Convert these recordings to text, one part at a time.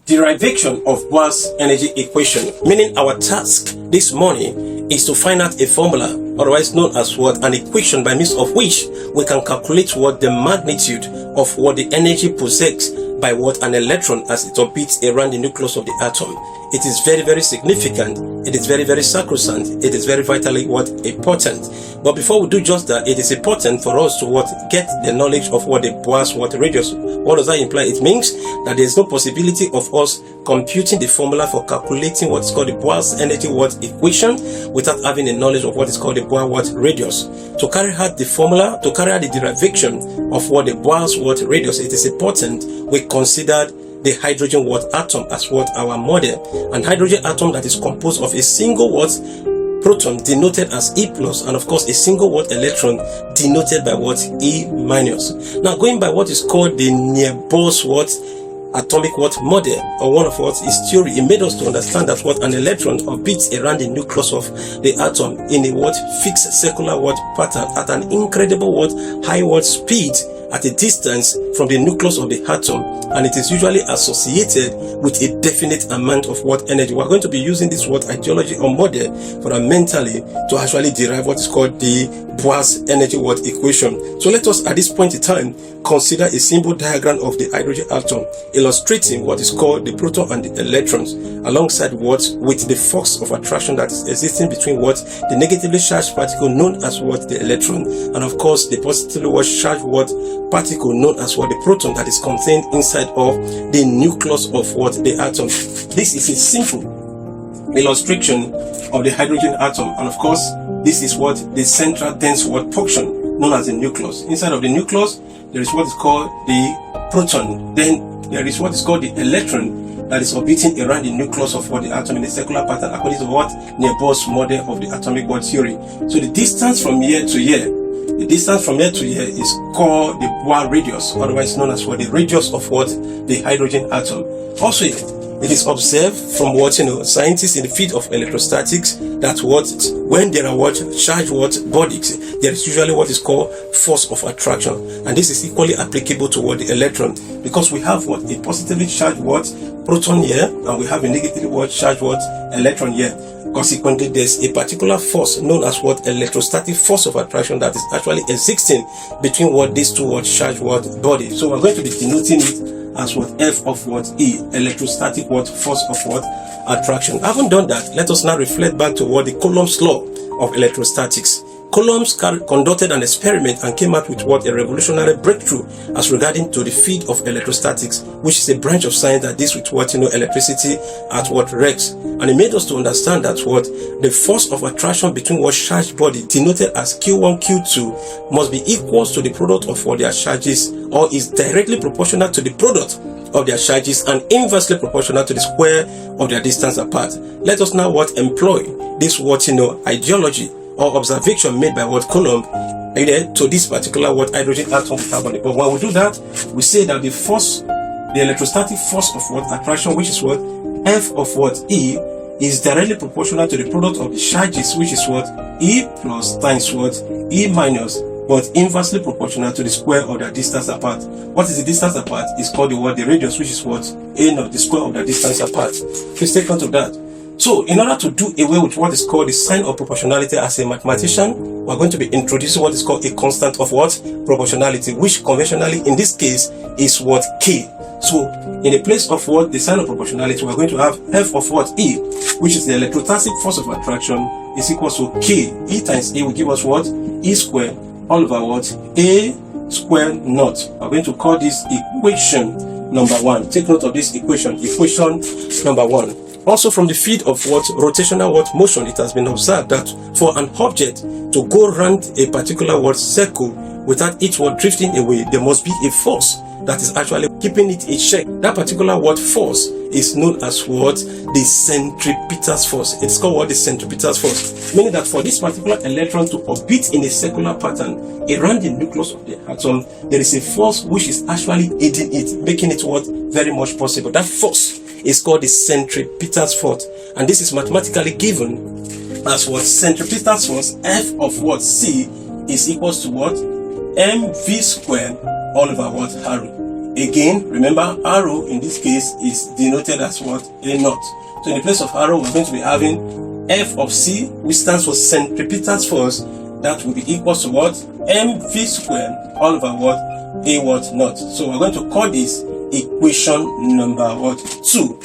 Derivation of Bohr's energy equation, meaning our task this morning is to find out a formula, otherwise known as what, an equation by means of which we can calculate what the magnitude of what the energy possessed by what an electron as it orbits around the nucleus of the atom. It is very, very significant. It is very, very sacrosanct. It is very vitally important. But before we do just that, it is important for us to get the knowledge of what the Bohr's radius. What does that imply? It means that there is no possibility of us computing the formula for calculating what is called the Bohr's energy equation without having a knowledge of what is called the Bohr radius. To carry out the formula, to carry out the derivation of what the Bohr's radius, it is important we considered the hydrogen atom as our model. An hydrogen atom that is composed of a single proton denoted as E plus, and of course a single electron denoted by E minus. Now, going by what is called the near Bohr's atomic model, or one of his theory, it made us to understand that an electron orbits around the nucleus of the atom in a fixed circular pattern at an incredible high speed at a distance from the nucleus of the atom, and it is usually associated with a definite amount of energy. We're going to be using this ideology or model fundamentally to actually derive what is called the Bohr's energy equation. So let us at this point in time consider a symbol diagram of the hydrogen atom, illustrating what is called the proton and the electrons, alongside with the force of attraction that is existing between the negatively charged particle known as the electron, and of course the positively charged particle known as the proton that is contained inside of the nucleus of the atom. This is a simple illustration of the hydrogen atom, and of course this is the central dense portion known as the nucleus. Inside of the nucleus there is what is called the proton, then there is what is called the electron that is orbiting around the nucleus of the atom in a circular pattern according to near Bohr's model of the atomic theory. So the distance from here to here, is called the Bohr radius, otherwise known as the radius of the hydrogen atom. Also, it is observed from scientists in the field of electrostatics that when there are charged bodies, there is usually what is called force of attraction, and this is equally applicable to the electron, because we have a positively charged proton here, and we have a negatively charged electron here. Consequently, there's a particular force known as electrostatic force of attraction that is actually existing between these two charged bodies. So we're going to be denoting it as F of E, electrostatic force of attraction. Having done that, let us now reflect back to the Coulomb's law of electrostatics. Coulomb conducted an experiment and came out with a revolutionary breakthrough as regarding to the field of electrostatics, which is a branch of science that deals with electricity at rest. And it made us to understand that the force of attraction between charged body denoted as Q1, Q2 must be equal to the product of their charges, or is directly proportional to the product of their charges and inversely proportional to the square of their distance apart. Let us now employ this ideology or observation made by Coulomb to this particular hydrogen atom we have on it. But when we do that, we say that the force, the electrostatic force of attraction, which is F of E, is directly proportional to the product of the charges, which is E plus times E minus, but inversely proportional to the square of their distance apart. What is the distance apart? It's called the radius, which is A naught, the square of the distance apart. Please take note of that. So, in order to do away with what is called the sign of proportionality as a mathematician, we're going to be introducing what is called a constant of proportionality, which conventionally in this case is K. So, in the place of the sign of proportionality, we're going to have F of E, which is the electrostatic force of attraction, is equal to K. E times A will give us E square all over A square naught. We're going to call this equation number 1. Take note of this equation number 1. Also, from the field of rotational motion, it has been observed that for an object to go around a particular circle without it drifting away, there must be a force that is actually keeping it in check. That particular force is known as the centripetal force. It's called the centripetal force, meaning that for this particular electron to orbit in a circular pattern around the nucleus of the atom, there is a force which is actually aiding it, making it very much possible. That force is called the centripetal force, and this is mathematically given as centripetal force F of C is equals to mv squared all over R. Again, remember arrow in this case is denoted as what? A naught. So in the place of arrow, we're going to be having F of C, which stands for centripetal force. That will be equals to what? mv squared all over what? A what naught. So we're going to call this equation number what? 2.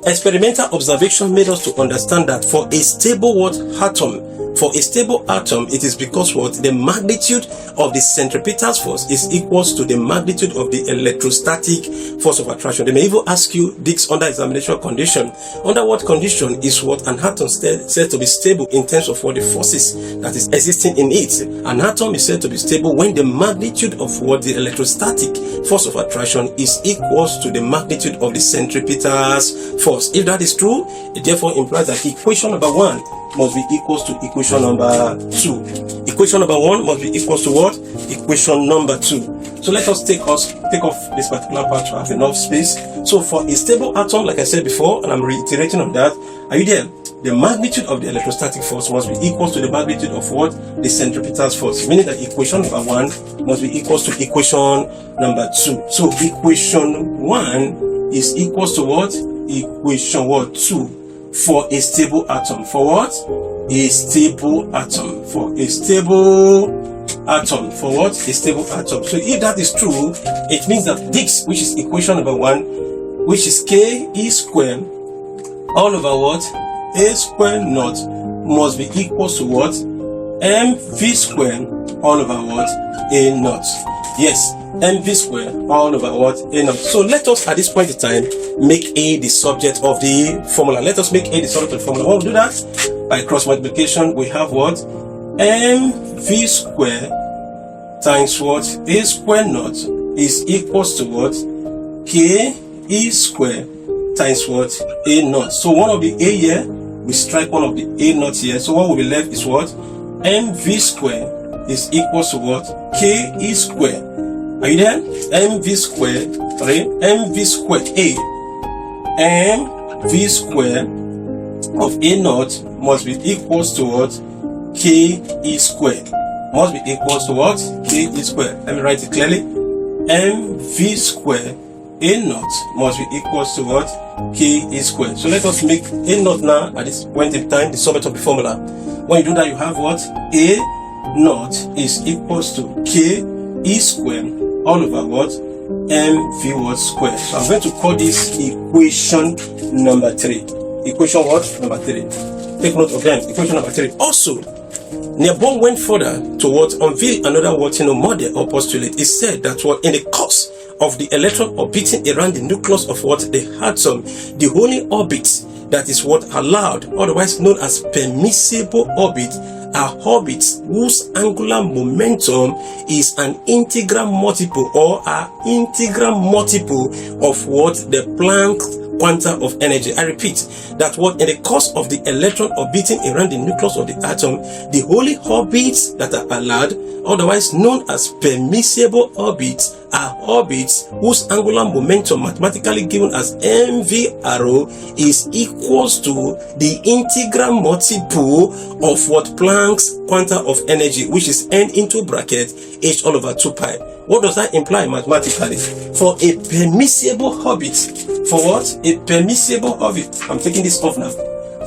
Experimental observation made us to understand that for a stable what? Atom. For a stable atom, it is because what? The magnitude of the centripetal force is equals to the magnitude of the electrostatic force of attraction. They may even ask you this under examination condition. Under what condition is what an atom said to be stable in terms of what the forces that is existing in it? An atom is said to be stable when the magnitude of what the electrostatic force of attraction is equals to the magnitude of the centripetal force. If that is true, it therefore implies that equation number 1 must be equals to equation number 2. Equation number 1 must be equals to what? Equation number 2. So let us take off this particular part to have enough space. So for a stable atom, like I said before, and I'm reiterating on that, are you there? The magnitude of the electrostatic force must be equals to the magnitude of what? The centripetal force. Meaning that equation number 1 must be equals to equation number 2. So equation 1 is equals to what? Equation what? 2. For a stable atom. For what? A stable atom. For a stable atom. For what? A stable atom. So if that is true, it means that this, which is equation number 1, which is K E squared all over what? A squared naught must be equal to what? mv squared all over what? A naught. Yes, mv squared all over what? A naught. So let us at this point in time make A the subject of the formula. Let us make A the subject of the formula. We'll do that by cross multiplication. We have what? mv squared times what? A squared naught is equals to what? K E squared times what? A naught. So one of the A here, we strike one of the A naught here. So what will be left is what? mv squared is equals to what? K E squared. Are you there? mv squared, sorry, mv squared A. mv squared of A naught must be equals to what? K E squared. Must be equals to what? K E squared. Let me write it clearly. mv squared A naught must be equals to what? K E squared. So let us make A naught now at this point in time the subject of the formula. When you do that, you have what? A naught is equals to K E squared all over what? mv what squared. So I'm going to call this equation number 3. Equation what? Number 3. Take note of them. Equation number 3. Also, Bohr went further to what? Unveil another what? Model or postulate. It said that what? In the course of the electron orbiting around the nucleus of what? The atom, the only orbit that is what allowed, otherwise known as permissible orbit, are orbits whose angular momentum is an integral multiple or are integral multiple of what? The Planck quanta of energy. I repeat that what? In the course of the electron orbiting around the nucleus of the atom, the only orbits that are allowed, otherwise known as permissible orbits, are orbits whose angular momentum, mathematically given as mv arrow, is equals to the integral multiple of what? Planck's quanta of energy, which is n into bracket h all over 2 pi. What does that imply mathematically? For a permissible orbit, for what? A permissible orbit. I'm taking this off now.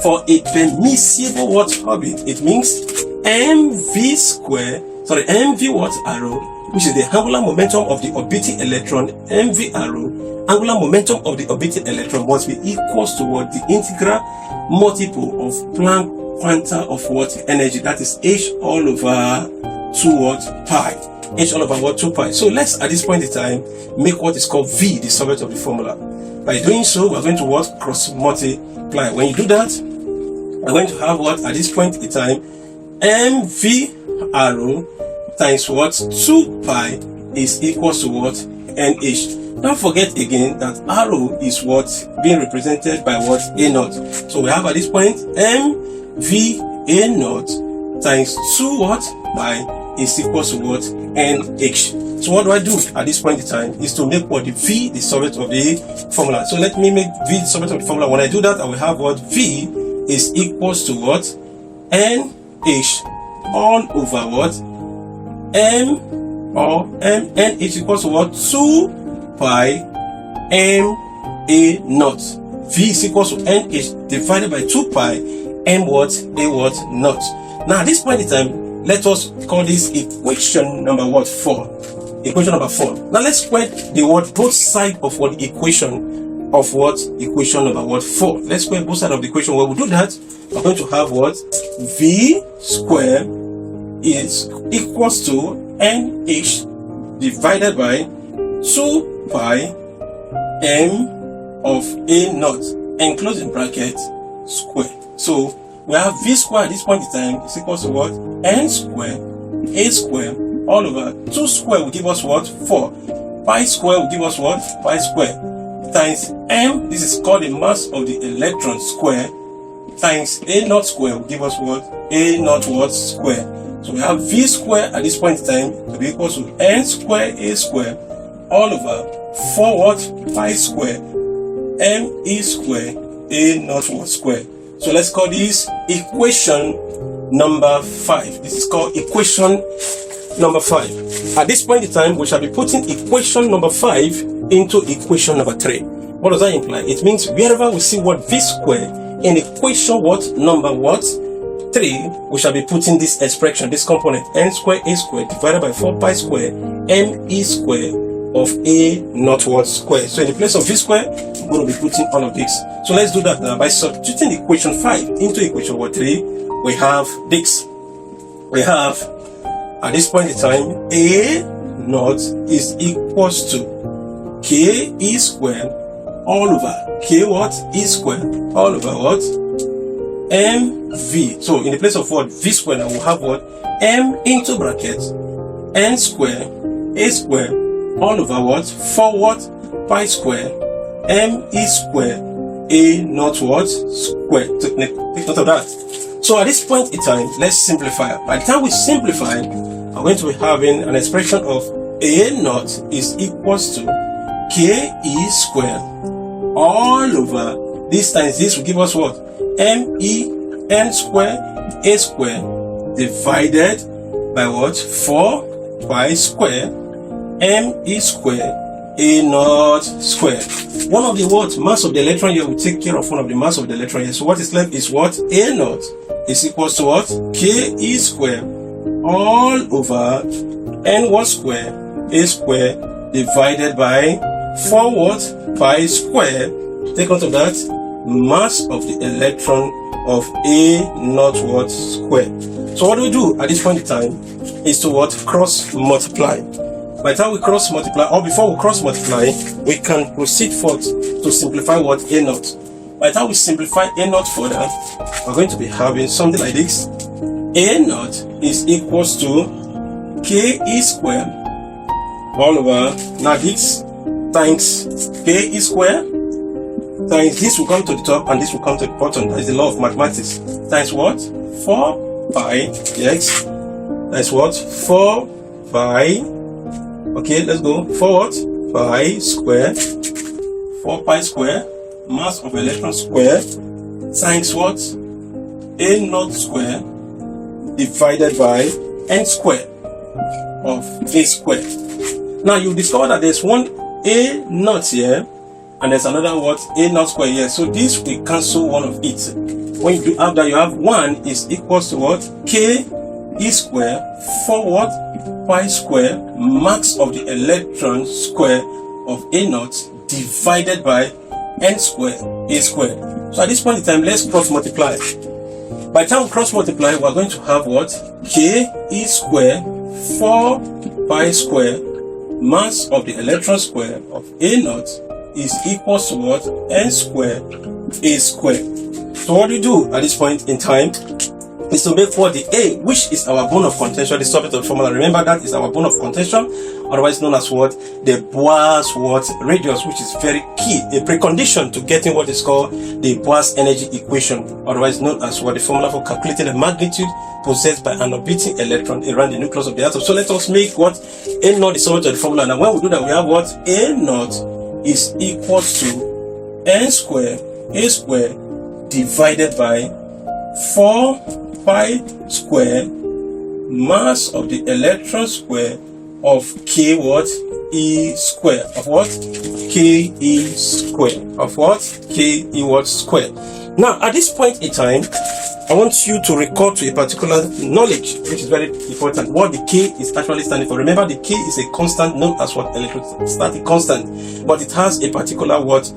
For a permissible what orbit? It means mv square, sorry, mv what arrow, which is the angular momentum of the orbiting electron, mv arrow, angular momentum of the orbiting electron must be equals to what? The integral multiple of Planck quanta of what? Energy. That is h all over 2 what? Pi. H all over what? 2 pi. So let's at this point in time make what is called V the subject of the formula. By doing so, we're going to what? Cross multiply. When you do that, we're going to have what? At this point in time, mv arrow times what? 2 pi is equals to what? nh. Don't forget again that arrow is what? Being represented by what? A naught. So we have at this point mv a naught times 2 what? Pi is equals to what? nh. So what do I do at this point in time is to make what? The V the subject of the formula. So let me make V the subject of the formula. When I do that, I will have what? V is equals to what? nh all over what? M or nh equals to what? 2 pi m a naught. V is equal to nh divided by 2 pi m what a what naught. Now at this point in time, let us call this equation number what 4. Equation number 4. Now let's square the what both sides of what equation of what equation number what 4. Let's square both sides of the equation. When we do that, we're going to have what v square is equals to nh divided by 2 pi m of a naught enclosing bracket square. So we have v square at this point in time is equals to what n square a square all over 2 square will give us what 4, pi square will give us what pi square times m, this is called the mass of the electron square, times a naught square will give us what a naught what square. So we have v square at this point in time to be equal to n square a square all over 4 what pi square m e square a naught what square. So let's call this equation number 5. This is called equation number 5. At this point in time, we shall be putting equation number 5 into equation number 3. What does that imply? It means wherever we see what v square in equation what number what 3, we shall be putting this expression, this component n square a square divided by 4 pi square m e square of a naught what square. So in the place of v square, I'm going to be putting all of this. So let's do that now by substituting equation 5 into equation what 3. We have this. We have at this point in time a naught is equals to k e square all over k what e square all over what m v. So in the place of what v square now we'll have what m into bracket n square a square all over what 4 what pi square m e square a naught what square. Take note of that. So at this point in time, let's simplify. By the time we simplify, I'm going to be having an expression of a naught is equals to k e square all over this times this will give us what m e n square a square divided by what 4 pi square m e square a naught square. One of the what mass of the electron here will take care of one of the mass of the electron here. So what is left is what a naught is equals to what k e square all over n what square a square divided by 4 what pi square. Take note of that mass of the electron of a naught what square. So what do we do at this point in time is to what cross multiply. By the time we cross multiply, or before we cross multiply, we can proceed forth to simplify what a naught. By the time we simplify a naught further, we're going to be having something like this. A naught is equals to k e square all over now this times k e square times this will come to the top and this will come to the bottom. That is the law of mathematics. Times what 4 pi x times what 4 pi. Okay, let's go. 4 what pi square 4 pi square mass of electron square times what a naught square divided by n square of a square. Now you discover that there's one a naught here and there's another what a naught square here. So this will cancel one of it. When you do have that, you have 1 is equals to what k e square 4 what pi square mass of the electron square of a naught divided by n square a square. So at this point in time, let's cross multiply. By the time we cross multiply, we're going to have what k e square 4 pi square mass of the electron square of a naught is equals to what n square a square. So what do we do at this point in time is to make what the a, which is our bone of contention, the subject of the formula. Remember that is our bone of contention, otherwise known as what the Bohr's what radius, which is very key, a precondition to getting what is called the Bohr's energy equation, otherwise known as what the formula for calculating the magnitude possessed by an orbiting electron around the nucleus of the atom. So let us make what a naught the subject of the formula. Now when we do that, we have what a naught is equals to n square a square divided by 4 pi square mass of the electron square of K what? E square. Of what? K E square. Of what? K E what square. Now, at this point in time, I want you to recall to a particular knowledge, which is very important, what the K is actually standing for. Remember, the K is a constant known as what? Electrostatic constant, but it has a particular what?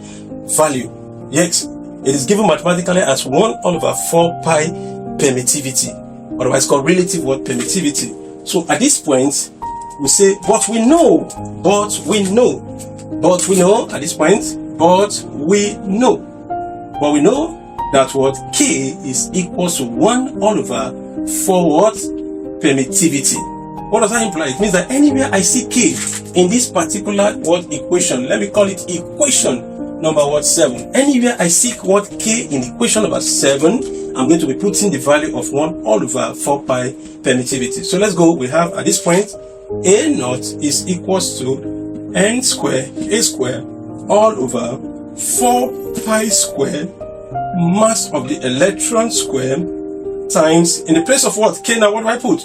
Value. Yes, it is given mathematically as 1 over 4 pi permittivity, otherwise called relative what? Permittivity. So at this point, we say, but we know, at this point, but we know that what? K is equals to 1 over 4 what? Permittivity. What does that imply? It means that anywhere I see K in this particular what? Equation, let me call it equation number what? 7. Anywhere I see what? K in equation number 7, I'm going to be putting the value of 1 over 4 pi permittivity. So let's go. We have at this point A naught is equals to n square A square all over 4 pi square mass of the electron square times, in the place of what? K, now what do I put?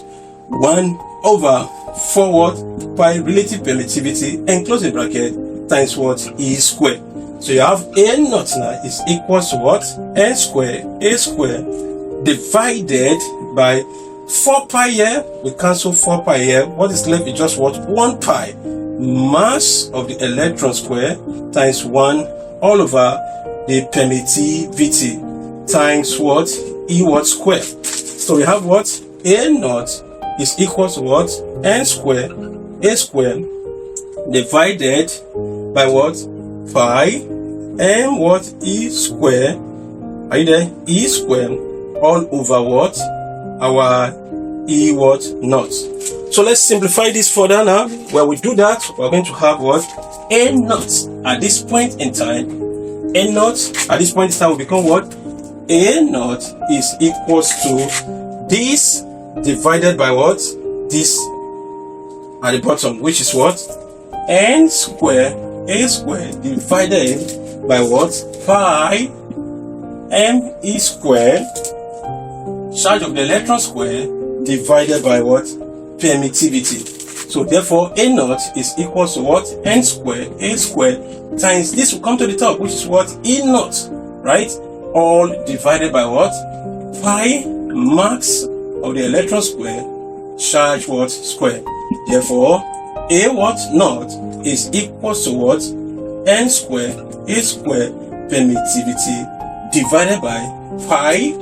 1 over 4 what? Pi relative permittivity and closing bracket times what? E square. So you have A naught now is equals to what? N square A square divided by 4 pi here. We cancel 4 pi here. What is left is just what? 1 pi mass of the electron square times 1 all over the permittivity times what? E what square. So we have what? A naught is equal to what? N square A square divided by what? Pi m what? E square. Are you there? E square all over what? Our E what? Naught. So let's simplify this further now. When we do that, we're going to have what? A naught at this point in time. A naught at this point in time will become what? A naught is equals to this divided by what? This at the bottom, which is what? N square A square divided by what? Pi m E square charge of the electron square divided by what? Permittivity. So therefore A naught is equals to what? N square A square times this will come to the top, which is what? E naught, right? All divided by what? Pi mass of the electron square charge what? Square. Therefore A what? Naught is equals to what? N square A square permittivity divided by pi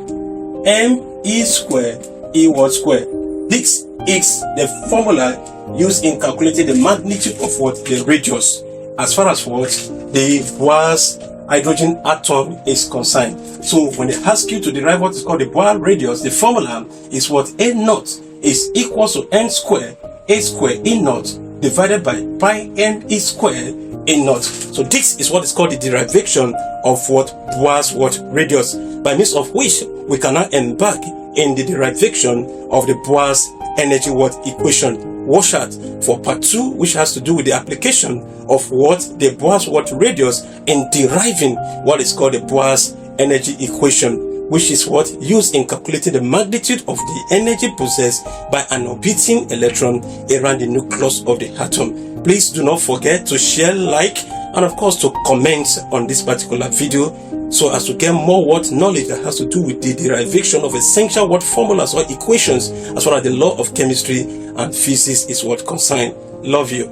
m E square E what square. This is the formula used in calculating the magnitude of what? The radius, as far as what? The Bohr's hydrogen atom is concerned. So when they ask you to derive what is called the Bohr radius, the formula is what? A naught is equal to n square A square E naught divided by pi m E square E naught. So this is what is called the derivation of what? Bohr's what? Radius, by means of which we can now embark in the derivation of the Bohr's energy what? Equation. Watch out for part 2, which has to do with the application of what? The Bohr's what? Radius in deriving what is called the Bohr's energy equation, which is what? Used in calculating the magnitude of the energy possessed by an orbiting electron around the nucleus of the atom. Please do not forget to share, like, and of course to comment on this particular video, so as to get more what? Knowledge that has to do with the derivation of essential what? Formulas or equations, as well as the law of chemistry and physics is what concerned. Love you.